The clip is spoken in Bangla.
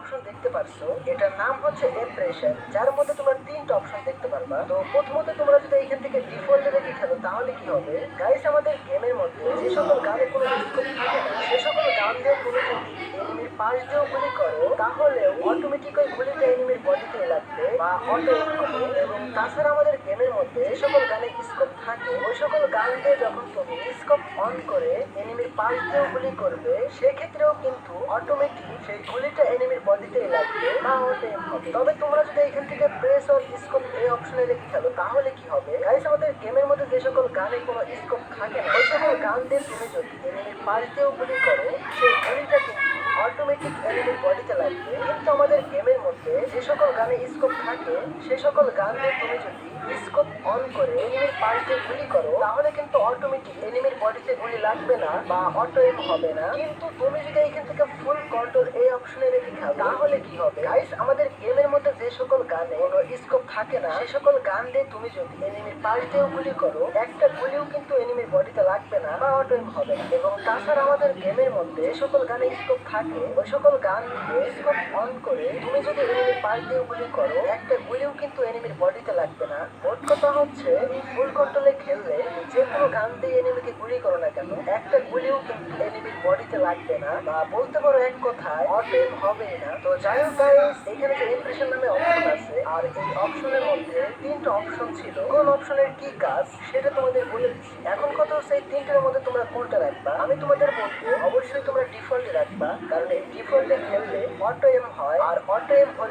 অপশন দেখতে পারছো, এটার নাম হচ্ছে এপ্রেশন, যার মধ্যে তোমরা তিনটা অপশন দেখতে পারবা। তো প্রথমত তোমরা যদি এখান থেকে ডিফল্টে রেখে খেলো তাহলে কি হবে গাইস, আমাদের গেমের মধ্যে যে সকল গানে কোনো স্কোপ থাকে না সে সকল গান দিয়ে তুমি যদি এনিমির পাশ দিয়েও গুলি করো তাহলে অটোমেটিক ওই গুলিটা এনিমির বডিতে লাগবে বা অটো এম হবে। এবং তাছাড়া আমাদের গেমের মধ্যে যে সকল গানে স্কোপ থাকে ওই সকল গান দিয়ে যখন তুমি স্কোপ অন করে এনিমির পাশ দিয়েও গুলি করবে সেক্ষেত্রেও কিন্তু অটোমেটিক সেই গুলিটা এনিমির বডিতে লাগবে বা অটো এম হবে। তবে তোমরা যদি এখান থেকে প্রেস অর স্কোপ এই অপশনে রেখে খেলো তাহলে কি হবে গাইস, আমাদের গেমের মধ্যে যে সকল গানে কোনো স্কোপ থাকে না ওই সকল গান দিয়ে তুমি যদি এনিমির পাশ দিয়েও গুলি করো সেই গুলিটা কিন্তু অটোমেটিক এনিমির বডিতে লাগবে। কিন্তু আমাদের গেমের মধ্যে যে সকল গানে স্কোপ থাকে সে সকল গান দিয়ে তুমি যদি স্কোপ অন করে এনিমির পাশ দিয়ে গুলি করো তাহলে কিন্তু অটোমেটিক এনিমির বডিতে গুলি লাগবে না বা অটো এম হবে না। কিন্তু তুমি যদি এখান থেকে ফুল কন্ট্রোল এই অপশনে রেখে খেলো তাহলে কি হবে গাইস, আমাদের গেমের মধ্যে যে সকল গানে কোনো স্কোপ থাকে না সে সকল গান দিয়ে তুমি যদি এনিমির পাশ দিয়েও গুলি করো একটা গুলিও কিন্তু এনিমির বডিতে লাগবে না বা অটো এম হবে না। এবং তাছাড়া আমাদের গেমের মধ্যে যে সকল গানে স্কোপ থাকে ওই সকল গান দিয়ে স্কোপ অন করে তুমি যদি এনিমির পাশ দিয়ে গুলি করো একটা গুলিও কিন্তু এনিমির বডিতে লাগবে না। মোট কথা হচ্ছে ফুল কন্ট্রোলে খেললে যে কোনো গান দিয়ে এনিমিকে গুলি করো না কেন একটা গুলিও কিন্তু এনিমির বডিতে লাগবে না বা বলতে পারো এক কথায় অটো এম হবেই না। তো যাই হোক গাইস, এখানে যে ইমপ্রেশন নামে অপশন আছে আর এই অপশনের মধ্যে তিনটা অপশন ছিল, কোন অপশনের কি কাজ সেটা তোমাদের বলে দিচ্ছি। এখন কথা হচ্ছে এই তিনটার মধ্যে তোমরা কোনটা রাখবা। আমি তোমাদের বলবো অবশ্যই তোমরা ডিফল্টে রাখবা, কারণ এই ডিফল্টে খেললে অটো এম হয় আর অটো এম